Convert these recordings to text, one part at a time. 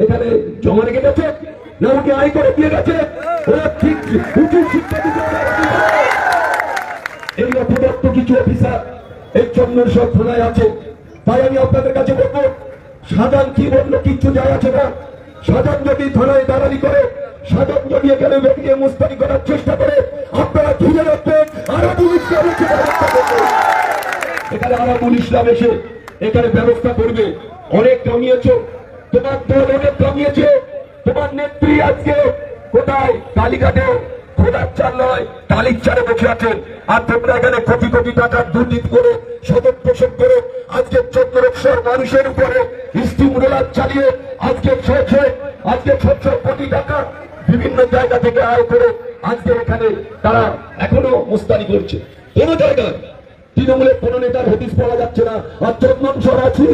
এখানে জমা রেখে গেছে না ওকে আয় করে দিয়ে গেছে? ওরা ঠিক উচিত শিক্ষা দিতে এই অপদত্ত কিছু অফিসার এই চন্দনসর থানায় আছে। তাই আমি আপনাদের কাছে বলবো, সাজান কি বললো কিচ্ছু যায় আছে না। সাজান যদি থানায় দাঁড়ানি করে, সাজান যদি এখানে বেরিয়ে মুস্তানি করার চেষ্টা করে, আপনারা ঘিরে রাখবেন আরাবুল ইসলাম এসে ব্যবস্থা করবে। এখানে আরাবুল ইসলাম এসে এখানে ব্যবস্থা করবে। অনেক কামিয়েছ, তোমার দল অনেক কামিয়েছে। তোমার নেত্রী আজকে কোথায়? কালীঘাটে খোদার চাল নয় টালির চারে বসে আছেন। আর তোমরা এখানে কোটি কোটি টাকার দুর্নীতি করে সদর পোষণ করে আজকে 1400 মানুষের উপরে স্টিম রোলার চালিয়ে আজকে 600 কোটি টাকা বিভিন্ন জায়গা থেকে আয় করে আজকে এখানে তারা এখনো মুস্তানি করছে। কোন জায়গায় তৃণমূলের কোন নেতার হদিস পাওয়া যাচ্ছে না। আর চন্দনসর আছি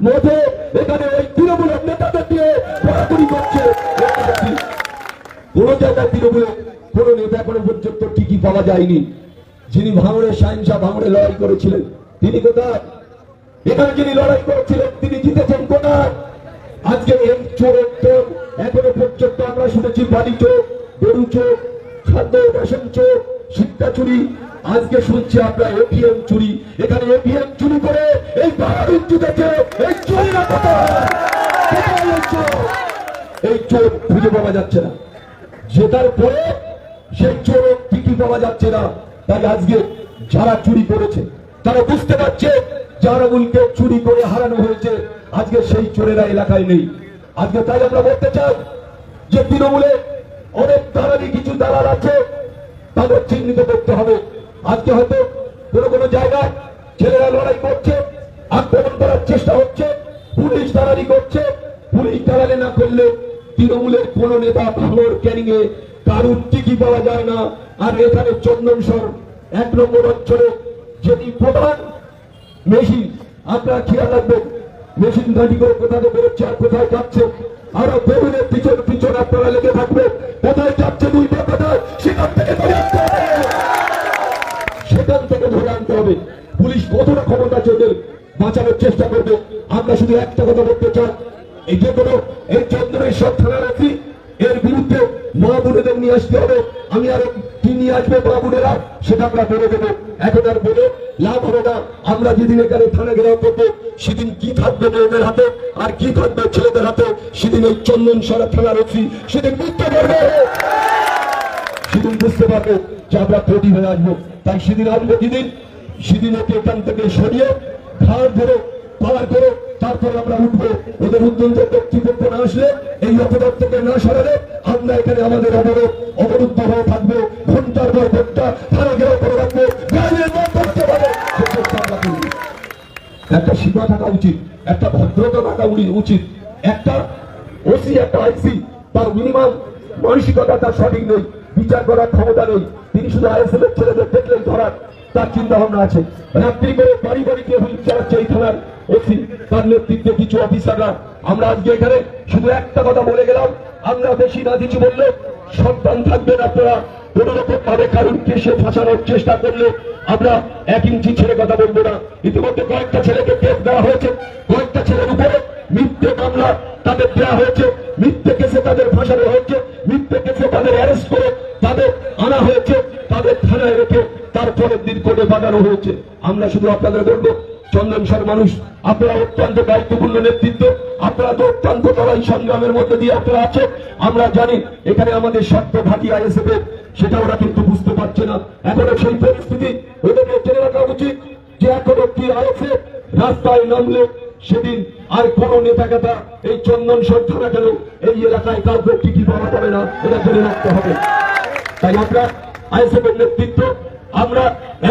মধ্যে এখানে ওই তৃণমূলের নেতাদের দিয়ে ঘোরাঘুরি করছে। কোন জায়গায় তৃণমূলের কোন নেতা এখনো পর্যন্ত টিকি পাওয়া যায়নি। যিনি ভাঙড়ের শাহিনশা ভাঙড়ে লড়াই করেছিলেন তিনি কোথায়? এখানে যিনি লড়াই করেছিলেন তিনি জিতেছেন কোথায়? আজকে এই চোরের চোর এখনো পর্যন্ত আমরা শুনেছি বাড়ি চোর, গরু চোর, খাদ্য রেশন চোর, শিক্ষা চুরি। আজকে শুনছি আমরা এটিএম চুরি। এখানে এটিএম চুরি করে এই পাহাড় জিতেছে। এই চোরেরা কোথায়? এই চোর খুঁজে পাওয়া যাচ্ছে না। জেতার পরে সেই চোর টিকি পাওয়া যাচ্ছে না। তাই আজকে যারা চুরি করেছে তারা বুঝতে পারছে আরাবুলকে চুরি করে হারানো হয়েছে। আজকে সেই চোরেরা এলাকায় নেই। আজকে তাই আমরা বলতে চাই যে তৃণমূলে অনেক দালালি কিছু দালাল আছে, তাদের চিহ্নিত করতে হবে। আজকে হয়তো কোন জায়গায় ছেলেরা লড়াই করছে, আক্রমণ করার চেষ্টা হচ্ছে, পুলিশ দালালি করছে। পুলিশ দালালি না করলে তৃণমূলের কোন নেতা ভাঙড় ক্যানিং এ কারুর টিকি পাওয়া যায় না। আর এখানে চন্দনসর 1 নম্বর অঞ্চলে যেটি প্রধান মেশিন, আপনারা খেয়াল রাখবেন মেশিন গাড়ি করে কোথায় বেরোচ্ছে আর কোথায় যাচ্ছে। আরো তরুণের পিছন আপনারা লেগে থাকবে। কোথায় যাচ্ছে দুইটা কোথায় সেখান থেকে ধরে আনতে হবে। সেখান থেকে ধরে আনতে হবে। পুলিশ কতটা ক্ষমতা আছে ওদের বাঁচানোর চেষ্টা করবে। আমরা শুধু একটা কথা বলতে চাই, এই যে কোনো এই চন্দনেশ্বর থানার আছি এর বিরুদ্ধে মা বোনেদের নিয়ে আসতে হবে। আমি আর কি নিয়ে আসবে মা বোনেরা সেটা আমরা বলে দেবো। এখন আর বলে লাভ হবে না। আমরা যেদিন এখানে থানা ঘেরাও করবো সেদিন কি থাকবে মেয়েদের হাতে আর কি থাকবে ছেলেদের হাতে, সেদিন এই চন্দনসর থানার ওসি সেদিন বুঝতে পারবে। সেদিন বুঝতে পারবে যে আমরা তৈরি হয়ে আসবো। তাই সেদিন আসবো যেদিন, সেদিন ওকে এখান থেকে সরিয়ে ঘাড় ধরে পাওয়ার করে তারপর আমরা উঠবো। ওদের উদ্যন্ত কর্তৃপক্ষ না আসলে, এই অপরাধ থেকে না সরালে আমরা এখানে আমাদের অবরুদ্ধ হয়ে থাকবো। ঘন্টার পর ঘন্টা থানা ঘেরাও করে রাখবো। একটা সীমা থাকা উচিত, একটা ভদ্রতা থাকা উচিত। একটা ওসি একটা আইসি তার মিনিমাম মানসিকতা তার সঠিক নেই, বিচার করার ক্ষমতা নেই। তিনি শুধু আইএসএফ এর ছেলেদের দেখলেই ধরার তার চিন্তা ভাবনা আছে। রাত্রি করে বাড়ি বাড়িতে হুইল চালাচ্ছে এই থানার ওসি, তার নেতৃত্বে কিছু অফিসাররা। আমরা আজকে এখানে শুধু একটা কথা বলে গেলাম, আমরা বেশি না কিছু বললে সন্তান থাকবেন। আপনারা কোন রকম ভাবে কারুর কেসে ফাঁসানোর চেষ্টা করলে আমরা 1 ইঞ্চি ছেড়ে কথা বলবো না। ইতিমধ্যে কয়েকটা ছেলেকে কেস দেওয়া হয়েছে, কয়েকটা ছেলের উপরে মিথ্যে মামলা তাদের দেওয়া হয়েছে, মিথ্যে কেসে তাদের ফাঁসানো হয়েছে, মিথ্যে কেসে তাদের অ্যারেস্ট করে তাদের আনা হয়েছে, তাদের থানায় রেখে তারপরের দিন কোর্টে পাঠানো হয়েছে। আমরা শুধু আপনাদের বলবো, চন্দনসর মানুষ আপনারা অত্যন্ত দায়িত্বপূর্ণ নেতৃত্ব, আপনারা তো অত্যন্ত লড়াই সংগ্রামের মধ্যে দিয়ে আপনারা আছেন। আমরা জানি এখানে আমাদের স্বার্থ ঘাঁটি আইএসএফ এর, সেটা ওরা কিন্তু বুঝতে পারছে না। এখনো সেই পরিস্থিতি ওদেরকে জেনে রাখা উচিত যে এখনো কি আইএসএফ রাস্তায় নামলে সেদিন আর কোন নেতা কথা এই চন্দনসর থানা কেন এই এলাকায় কাউকে টিকি পাওয়া যাবে না, এটা জেনে রাখতে হবে। তাই আমরা আইএসএফ এর নেতৃত্ব আমরা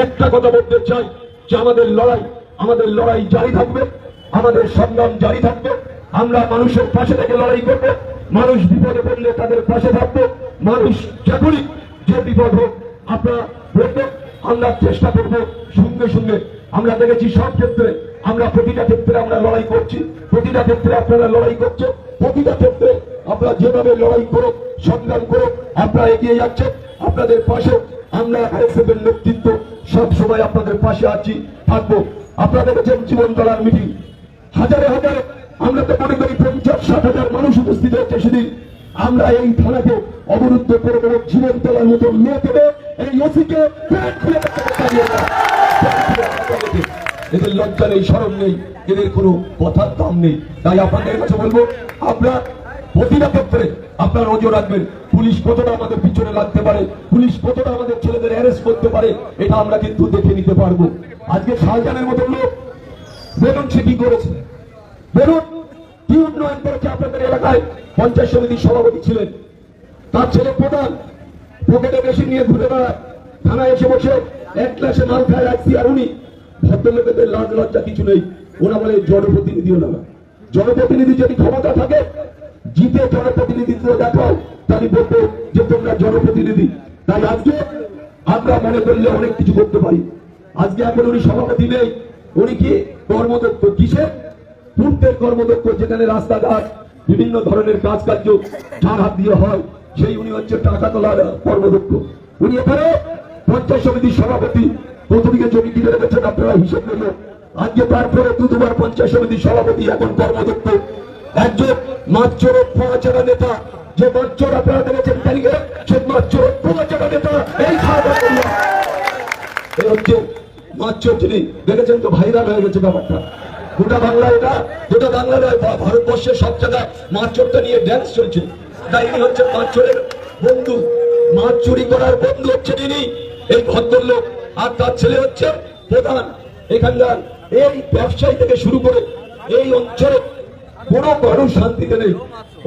একটা কথা বলতে চাই যে আমাদের লড়াই জারি থাকবে, আমাদের সংগ্রাম জারি থাকবে। আমরা মানুষের পাশে থেকে লড়াই করবো, মানুষ বিপদে পড়লে তাদের পাশে থাকবো। মানুষ যখনই যে বিপদ হোক আপনারা বলবেন, আমরা চেষ্টা করবো সঙ্গে সঙ্গে। আমরা দেখেছি সব ক্ষেত্রে, আমরা প্রতিটা ক্ষেত্রে আমরা লড়াই করছি, প্রতিটা ক্ষেত্রে আপনারা লড়াই করছেন, প্রতিটা ক্ষেত্রে আপনারা যেভাবে লড়াই করো সংগ্রাম করো আপনারা এগিয়ে যাচ্ছেন। আপনাদের পাশে আমরা আইএসএফ এর নেতৃত্ব সব সময় আপনাদের পাশে আছি, থাকবো। আপনারা দেখেছেন জীবনতলার মিটিং, হাজারে হাজারে আমরা তো মনে করি 50-60 মানুষ উপস্থিত হচ্ছে সেদিন। আমরা এই থানাকে অবরুদ্ধ করে দেবো, জীবন তোলার মতো মেয়ে দেবে এই ওসিকে এদের লজ্জা নেই, শরম নেই, এদের কোনো কথার দাম নেই। তাই আপনাদের কাছে বলবো, আপনারা প্রতিটা ক্ষেত্রে আপনারা নজর রাখবেন পুলিশ কতটা আমাদের পিছনে লাগতে পারে, পুলিশ কতটা আমাদের ছেলেদের অ্যারেস্ট করতে পারে, এটা আমরা কিন্তু দেখে নিতে পারবো। আজকে শাহজাহানের মতো লোক বেলুন সে কি করেছে, বেলুন কি উন্নয়ন করেছে আপনাদের এলাকায়। পঞ্চায়েত সমিতির সভাপতি ছিলেন, তার ছেলে প্রধান পকেটে বেশি নিয়ে ঘুরে বেড়ায়, থানায় এসে বসে এক গ্লাসে মাল খায় আসছি। আর উনি ভদ্রলোকেদের লাজ লজ্জা কিছু নেই, ওরা বলে জনপ্রতিনিধিও না। জনপ্রতিনিধি যদি ক্ষমতা থাকে, জিতে জনপ্রতিনিধিত্ব দেখাও, তাহলে বলবো যে তোমরা জনপ্রতিনিধি। তাই আজকে আমরা মনে করলে অনেক কিছু করতে পারি। আজকে এখন উনি সভাপতি নেই, উনি কি কর্মদক্ষ, কিসের পূর্তের কর্মদক্ষ, যেখানে রাস্তাঘাট বিভিন্ন ধরনের কাজ কার্য যার হাত দিয়ে হয়, সেই উনি হচ্ছে টাকা তোলার কর্মদক্ষ। উনি এখানে পঞ্চায়েত সমিতির সভাপতি, প্রথমদিকে জমি কিনে রেখেছেন আপনারা হিসেব করলেন। আজকে তারপরে দুবার পঞ্চায়েত সমিতির সভাপতি, এখন কর্মদক্ষ। একজন মাত্র পাঁচটা নেতা, যে মাত্র আপনারা দেখেছেন তালিকা, সে মাত্র পাঁচটা নেতা এই এই হচ্ছে মাত্র, যিনি দেখেছেন তো ভাইরাল হয়ে গেছে ব্যাপারটা গোটা বাংলা। এটা গোটা বাংলা নয়, ভারতবর্ষের সব জায়গায় মাছ চোরটা নিয়ে ড্যান্স চলছে। তাই ইনি হচ্ছে মাছ চোরের বন্ধু, মাছ চুরি করার বন্ধু হচ্ছে ইনি, এই ভদ্রলোক। আর তার ছেলে হচ্ছে প্রধান। এখানকার এই ব্যবসায়ী থেকে শুরু করে এই অঞ্চলে কোনো মানুষ শান্তিতে নেই।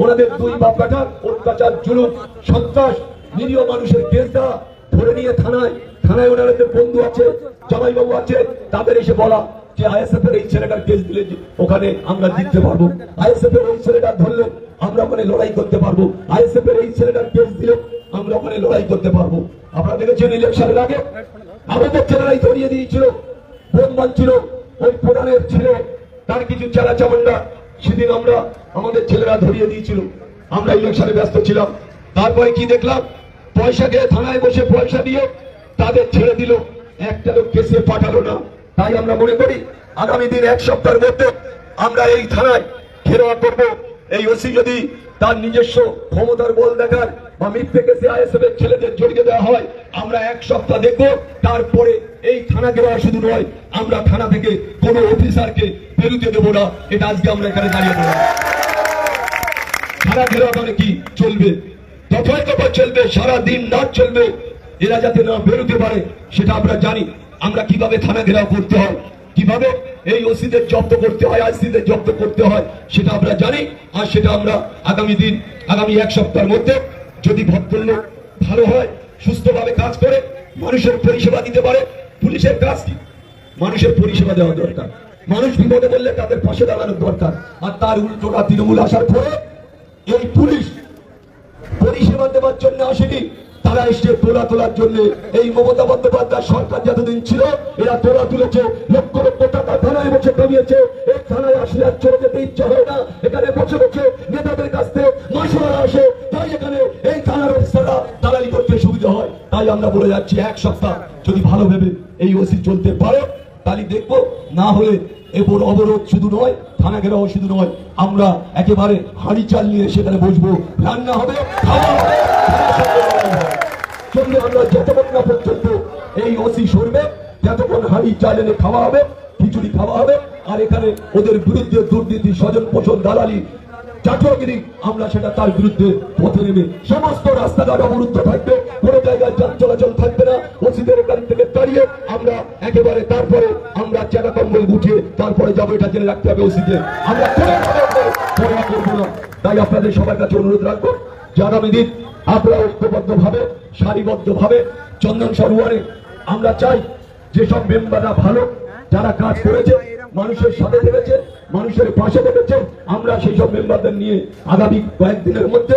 ওনাদের দুই বাপ বেটার অত্যাচার, জুলুম, সন্ত্রাস, নিরীহ মানুষের কেস দেওয়া, ধরে নিয়ে থানায়, থানায় ওনাদের বন্ধু আছে, জামাইবাবু আছে, তাদের এসে বলা যে আইএসএফ এর এই ছেলেটার কেস দিলে ওখানে আমরা জিততে পারবো, আইএসএফ এর ওই ছেলেটার ধরলে আমরা ওখানে লড়াই করতে পারবো, আইএসএফ এর এই ছেলেটার কেস দিলে আমরা ওখানে লড়াই করতে পারবো। আপনারা দেখেছেন ইলেকশনের আগে আমাদের ছেলেরাই ধরিয়ে দিয়েছিল, বোম বানছিল ওই প্রধানের ছেলে, তার কিছু চেলা চামুন্ডা, সেদিন আমরা আমাদের ছেলেরা ধরিয়ে দিয়েছিল। আমরা ইলেকশনে ব্যস্ত ছিলাম। তারপরে কি দেখলাম, পয়সা দিয়ে থানায় বসে পয়সা দিয়ে তাদের ছেড়ে দিল, একটা লোক কেসে পাঠালো না। তাই আমরা মনে করি আগামী দিন এক সপ্তাহের মধ্যে আমরা এই থানায় ঘেরাও করবো। এই ওসি যদি তার নিজস্ব ক্ষমতার বল দেখায় বা মিথ্যে কেসে আইএসএফ এর ছেলেদের জড়িয়ে দেওয়া হয়, আমরা এক সপ্তাহ দেখবো। তারপরে এই থানা ঘেরাও শুধু নয়, আমরা থানা থেকে কোন অফিসারকে বেরোতে দেবো না। এটা আজকে আমরা এখানে দাঁড়িয়ে দেবো। থানা ঘেরাও মানে কি চলবে, দফায় দফায় চলবে, সারা দিন রাত চলবে। এরা যাতে না বেরোতে পারে সেটা আমরা জানি। আমরা কিভাবে থানা ঘেরাও করতে হয়, কিভাবে এই ওসিদের জব্দ করতে হয়, আইসিদের জব্দ করতে হয়, সেটা আমরা জানি। আর সেটা আমরা আগামী দিন, আগামী এক সপ্তাহের মধ্যে যদি ভদ্রলোক ভালো হয়, সুস্থভাবে কাজ করে, মানুষের পরিষেবা দিতে পারে। পুলিশের কাজ কি? মানুষের পরিষেবা দেওয়া দরকার, মানুষ বিপদে বললে তাদের পাশে দাঁড়ানোর দরকার। আর তার উল্টোটা তৃণমূল আসার পরে এই পুলিশ পরিষেবা দেওয়ার জন্য আসেনি, তারা এসে তোলা তোলার জন্য। এই মমতা বন্দ্যোপাধ্যায় সরকার যতদিন ছিল, এরা তোলা তুলেছে, লক্ষ লক্ষ টাকা থানায় বসে কমিয়েছে। এই থানায় আসলে আর চলে যেতে ইচ্ছা হয় না, এখানে বসে বসে নেতাদের কাছ থেকে মাসুয়ারা আসে। তাই এখানে এই থানার অফিসাররা দালালি করতে সুবিধা হয়। তাই আমরা বলে যাচ্ছি, এক সপ্তাহ যদি ভালো ভেবে এই ওসি চলতে পারে, তাহলে দেখবো। না হলে এরপর অবরোধ শুধু নয়, থানা ঘেরাও শুধু নয়, আমরা একেবারে হাঁড়ি চাল নিয়ে সেখানে বসবো, রান্না হবে, খাওয়া হবে, চলবে। আমরা যতক্ষণ না পর্যন্ত এই ওসি সরবে, যতক্ষণ হাঁড়ি চাল এনে খাওয়া হবে, খিচুড়ি খাওয়া হবে। আর এখানে ওদের বিরুদ্ধে দুর্নীতি, স্বজন পোষণ, দালালি, চাটুয়াগিরি, আমরা সেটা তার বিরুদ্ধে পথে নেবে। সমস্ত রাস্তাঘাট অবরুদ্ধ থাকবে, কোনো জায়গায় যান চলাচল থাকবে না। ওসিদের এখান থেকে দাঁড়িয়ে আমরা একেবারে তারপরে আমরা চেনা কম্বল গুটিয়ে তারপরে যাবো, এটা জেনে রাখতে হবে ওসিদের। আমরা পড়া করবো না। তাই আপনাদের সবার কাছে অনুরোধ রাখবো যে আগামী দিন আপনারা ঐক্যবদ্ধ ভাবে, সারিবদ্ধ ভাবে চন্দন সরোয়ারে আমরা চাই যেসব মেম্বাররা ভালো, যারা কাজ করেছে, মানুষের সাথে থেকেছে, মানুষের পাশে থেকেছে, আমরা সেই সব মেম্বারদের নিয়ে আগামী কয়েকদিনের মধ্যে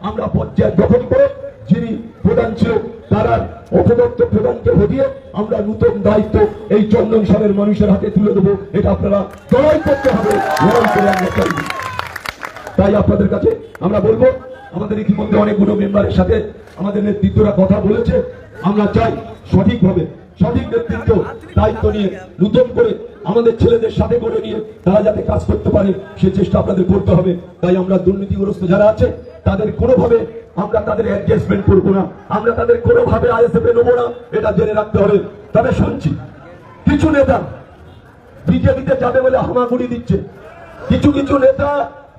আমরা পঞ্চায়েত গঠন করে, যিনি প্রধান ছিল তারা অপদত্ত প্রধানকে হটিয়ে আমরা নতুন দায়িত্ব এই চন্দন সরের মানুষের হাতে তুলে দেবো। এটা আপনারা লড়াই করতে হবে, লড়াই করে আমরা চাইব। তাই আপনাদের কাছে আমরা বলবো, আমাদের ইতিমধ্যে অনেকগুলো মেম্বারের সাথে আমাদের নেতৃত্বরা কথা বলেছে। আমরা চাই সঠিকভাবে, সঠিক নেতৃত্ব দায়িত্ব নিয়ে নতুন করে আমাদের ছেলেদের সাথে করে নিয়ে তারা যাতে কাজ করতে পারে সে চেষ্টা আপনাদের করতে হবে। তাই আমরা দুর্নীতিগ্রস্ত যারা আছে তাদের কোনোভাবে আমরা তাদের অ্যাডজাস্টমেন্ট করবো না, আমরা তাদের কোনোভাবে আইএসএফ এ নেবো না, এটা জেনে রাখতে হবে। তবে শুনছি কিছু নেতা বিজেপিতে যাবে বলে হামাগুড়ি দিচ্ছে, কিছু কিছু নেতা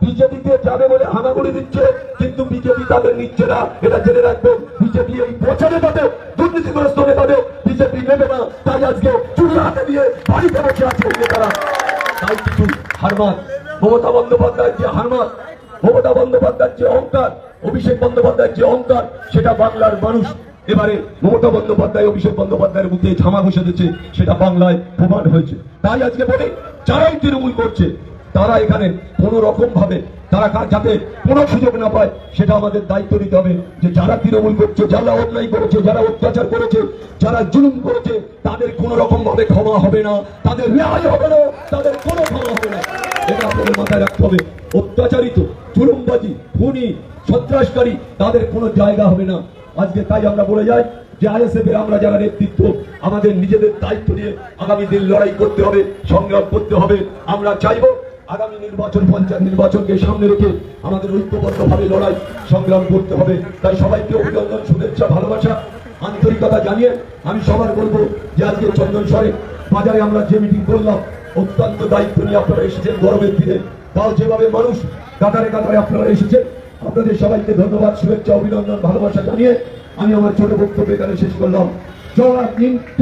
বিজেপিতে যাবে বলে হামাগুড়ি দিচ্ছে, কিন্তু বিজেপি তাদের নিচ্ছে না, এটা জেনে রাখবেন। বিজেপি এই প্রচারে তাদের দুর্নীতিগ্রস্ত নেতাদের বিজেপি নেবে না, তাই আজকে চুরি হাতে দিয়ে বাড়িতে বসে আছে এই নেতারা। তাই কিছু হারমাত, মমতা বন্দ্যোপাধ্যায়ের যে হারমাত, মমতা বন্দ্যোপাধ্যায়ের যে অহংকার, অভিষেক বন্দ্যোপাধ্যায়ের যে অহংকার, সেটা বাংলার মানুষ এবারে মমতা বন্দ্যোপাধ্যায় অভিষেক বন্দ্যোপাধ্যায়ের মুখে ঝামা বসে দিচ্ছে, সেটা বাংলায় প্রমাণ হয়েছে। তাই আজকে বলি যারাই তৃণমূল করছে তারা এখানে কোন রকম ভাবে তারা যাতে কোনো সুযোগ না পায় সেটা আমাদের দায়িত্ব নিতে হবে। যে যারা তৃণমূল করছে, যারা অন্যায় করেছে, যারা অত্যাচার করেছে, যারা জুলুম করেছে, তাদের কোন রকম ভাবে ক্ষমা হবে না, তাদের ন্যায় হবে না, তাদের কোনো ক্ষমা হবে না, এটা আপনাদের মাথায় রাখতে হবে। অত্যাচারিত, জুলুমবাজি, খুনি, সন্ত্রাসকারী তাদের কোনো জায়গা হবে না। আজকে তাই আমরা বলে যাই যে আইএসএফ এর আমরা যারা নেতৃত্ব, আমাদের নিজেদের দায়িত্ব নিয়ে আগামী দিন লড়াই করতে হবে, সংগ্রাম করতে হবে। আমরা চাইব আগামী নির্বাচন, পঞ্চায়েত নির্বাচনকে সামনে রেখে আমাদের ঐক্যবদ্ধভাবে লড়াই সংগ্রাম করতে হবে। তাই সবাইকে অভিনন্দন, শুভেচ্ছা, ভালোবাসা, আন্তরিকতা জানিয়ে আমি সবার বলবো যে আজকে চন্দনসরে বাজারে আমরা যে মিটিং করলাম, অত্যন্ত দায়িত্ব নিয়ে আপনারা এসেছেন গরমের দিনে, তাও যেভাবে মানুষ কাতারে কাতারে আপনারা এসেছেন, আপনাদের সবাইকে ধন্যবাদ, শুভেচ্ছা, অভিনন্দন, ভালোবাসা জানিয়ে আমি আমার ছোট বক্তব্য এখানে শেষ করলাম। জয় হিন্দ।